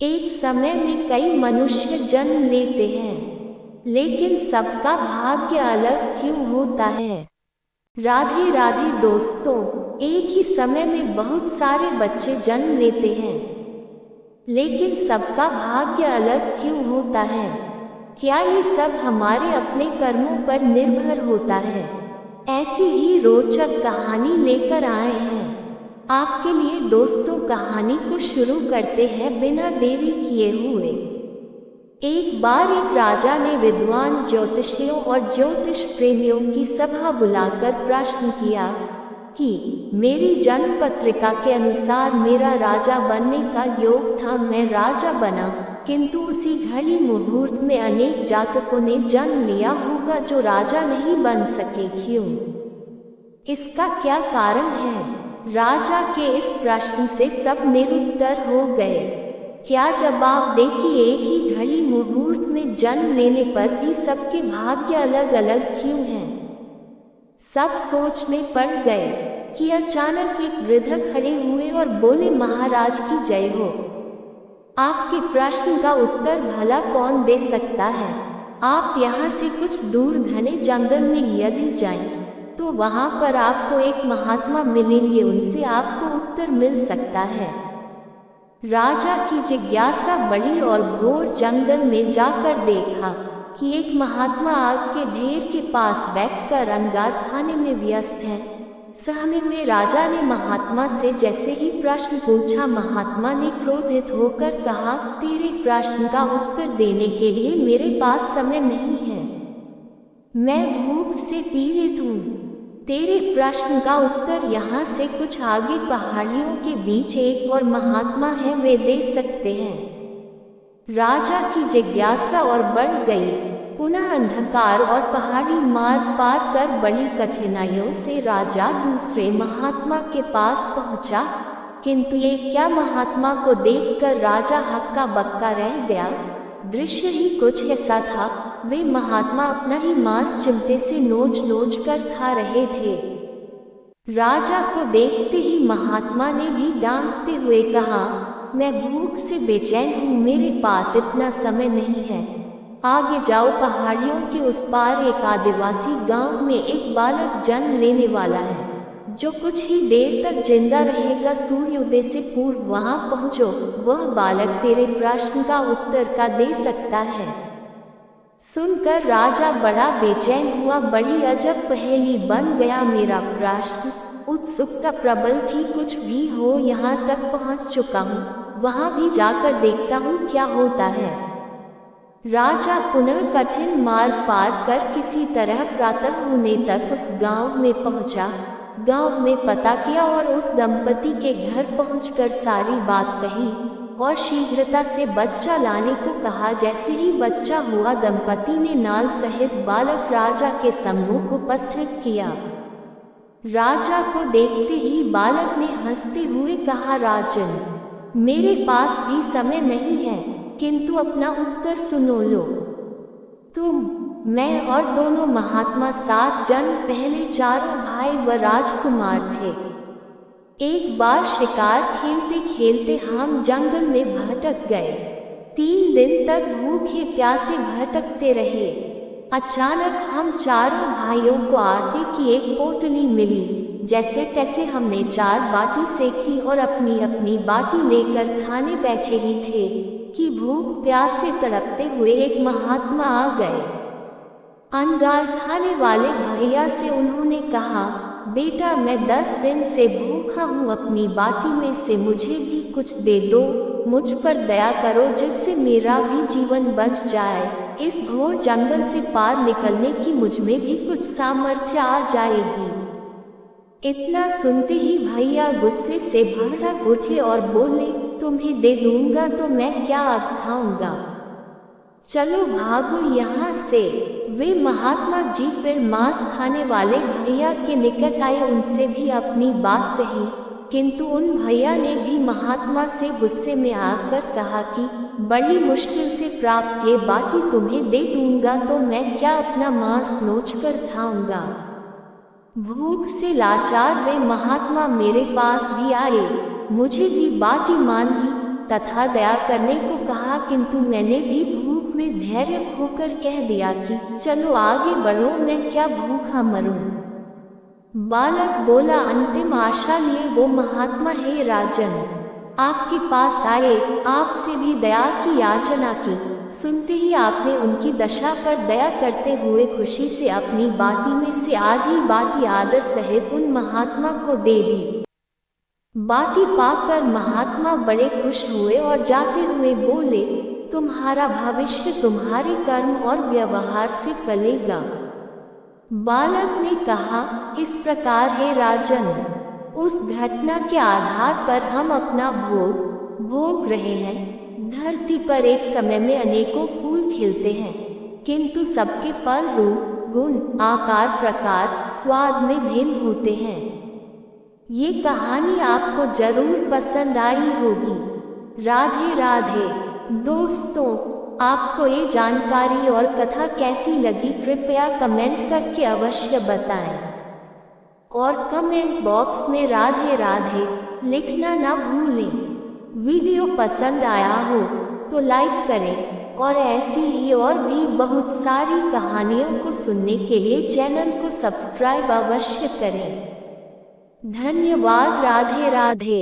एक समय में कई मनुष्य जन्म लेते हैं, लेकिन सबका भाग्य अलग क्यों होता है। राधे राधे दोस्तों, एक ही समय में बहुत सारे बच्चे जन्म लेते हैं, लेकिन सबका भाग्य अलग क्यों होता है। क्या ये सब हमारे अपने कर्मों पर निर्भर होता है। ऐसी ही रोचक कहानी लेकर आए हैं आपके लिए दोस्तों। कहानी को शुरू करते हैं बिना देरी किए हुए। एक बार एक राजा ने विद्वान ज्योतिषियों और ज्योतिष प्रेमियों की सभा बुलाकर प्रश्न किया कि मेरी जन्म पत्रिका के अनुसार मेरा राजा बनने का योग था। मैं राजा बना, किंतु उसी घड़ी मुहूर्त में अनेक जातकों ने जन्म लिया होगा जो राजा नहीं बन सके। क्यों? इसका क्या कारण है। राजा के इस प्रश्न से सब निरुत्तर हो गए। क्या जवाब दे कि एक ही घड़ी मुहूर्त में जन्म लेने पर भी सबके भाग्य अलग अलग क्यों हैं। सब सोच में पड़ गए कि अचानक एक वृद्ध खड़े हुए और बोले, महाराज की जय हो। आपके प्रश्न का उत्तर भला कौन दे सकता है। आप यहाँ से कुछ दूर घने जंगल में यदि जाएं, तो वहाँ पर आपको एक महात्मा मिलेंगे, उनसे आपको उत्तर मिल सकता है। राजा की जिज्ञासा बढ़ी और घोर जंगल में जाकर देखा कि एक महात्मा आग के ढेर के पास बैठकर अंगार खाने में व्यस्त हैं। सहमे हुए राजा ने महात्मा से जैसे ही प्रश्न पूछा, महात्मा ने क्रोधित होकर कहा, तेरे प्रश्न का उत्तर देने के लिए मेरे पास समय नहीं है। मैं भूख से पीड़ित हूँ। तेरे प्रश्न का उत्तर यहाँ से कुछ आगे पहाड़ियों के बीच एक और महात्मा है, वे दे सकते हैं। राजा की जिज्ञासा और बढ़ गई। पुनः अंधकार और पहाड़ी मार्ग पार कर बड़ी कठिनाइयों से राजा दूसरे महात्मा के पास पहुंचा, किंतु ये क्या महात्मा को देखकर राजा हक्का बक्का रह गया। दृश्य ही कुछ ऐसा था, वे महात्मा अपना ही मांस चिमटे से नोच नोच कर खा रहे थे। राजा को देखते ही महात्मा ने भी डांटते हुए कहा, मैं भूख से बेचैन हूँ, मेरे पास इतना समय नहीं है। आगे जाओ, पहाड़ियों के उस पार एक आदिवासी गांव में एक बालक जन्म लेने वाला है, जो कुछ ही देर तक जिंदा रहेगा। सूर्योदय से पूर्व वहां पहुंचो, वह बालक तेरे प्रश्न का उत्तर का दे सकता है। सुनकर राजा बड़ा बेचैन हुआ, बड़ी अजब पहेली बन गया मेरा प्रश्न। उत्सुकता प्रबल थी, कुछ भी हो यहाँ तक पहुँच चुका हूँ, वहाँ भी जाकर देखता हूँ क्या होता है। राजा पुनः कठिन मार्ग पार कर किसी तरह प्रातः होने तक उस गांव में पहुंचा। गांव में पता किया और उस दंपति के घर पहुंचकर सारी बात कही और शीघ्रता से बच्चा लाने को कहा। जैसे ही बच्चा हुआ, दंपति ने नाल सहित बालक राजा के सम्मुख उपस्थित किया। राजा को देखते ही बालक ने हंसते हुए कहा, राजन, मेरे पास भी समय नहीं है, किंतु अपना उत्तर सुनो लो। तुम, मैं और दोनों महात्मा 7 जन्म पहले चारों भाई व राजकुमार थे। एक बार शिकार खेलते खेलते हम जंगल में भटक गए। 3 दिन तक भूखे प्यासे भटकते रहे। अचानक हम चारों भाइयों को आटे की एक पोटली मिली। जैसे तैसे हमने 4 बाटी सेकी और अपनी अपनी बाटी लेकर खाने बैठे ही थे कि भूख प्यास से तड़पते हुए एक महात्मा आ गए। अंगार खाने वाले भैया से उन्होंने कहा, बेटा, मैं 10 दिन से भूखा हूँ, अपनी बाटी में से मुझे भी कुछ दे दो। मुझ पर दया करो, जिससे मेरा भी जीवन बच जाए। इस घोर जंगल से पार निकलने की मुझ में भी कुछ सामर्थ्य आ जाएगी। इतना सुनते ही भैया गुस्से से भड़क उठे और बोले, तुम्हें दे दूंगा तो मैं क्या अब खाऊंगा, चलो भागो यहाँ से। वे महात्मा जी फिर मांस खाने वाले भैया के निकट आए, उनसे भी अपनी बात कही, किंतु उन भैया ने भी महात्मा से गुस्से में आकर कहा कि बड़ी मुश्किल से प्राप्त ये बाटी तुम्हें दे दूंगा तो मैं क्या अपना मांस नोचकर खाऊंगा। भूख से लाचार वे महात्मा मेरे पास भी आए, मुझे भी बाटी मांगी। तथा दया करने को कहा, किंतु मैंने भी भूख में धैर्य खोकर कह दिया कि चलो आगे बढ़ो, मैं क्या भूखा मरूं। बालक बोला, अंतिम आशा लिए वो महात्मा, हे राजन, आपके पास आए, आपसे भी दया की याचना की। सुनते ही आपने उनकी दशा पर दया करते हुए खुशी से अपनी बाटी में से आधी बाटी आदर सहित उन महात्मा को दे दी। बाटी पाकर महात्मा बड़े खुश हुए और जाते हुए बोले, तुम्हारा भविष्य तुम्हारे कर्म और व्यवहार से फलेगा। बालक ने कहा, इस प्रकार हे राजन, उस घटना के आधार पर हम अपना भोग रहे हैं। धरती पर एक समय में अनेकों फूल खिलते हैं, किंतु सबके फल, रूप, गुण, आकार, प्रकार, स्वाद में भिन्न होते हैं। ये कहानी आपको जरूर पसंद आई होगी। राधे राधे। दोस्तों, आपको ये जानकारी और कथा कैसी लगी कृपया कमेंट करके अवश्य बताएं और कमेंट बॉक्स में राधे राधे लिखना ना भूलें। वीडियो पसंद आया हो तो लाइक करें और ऐसी ही और भी बहुत सारी कहानियों को सुनने के लिए चैनल को सब्सक्राइब अवश्य करें। धन्यवाद। राधे राधे।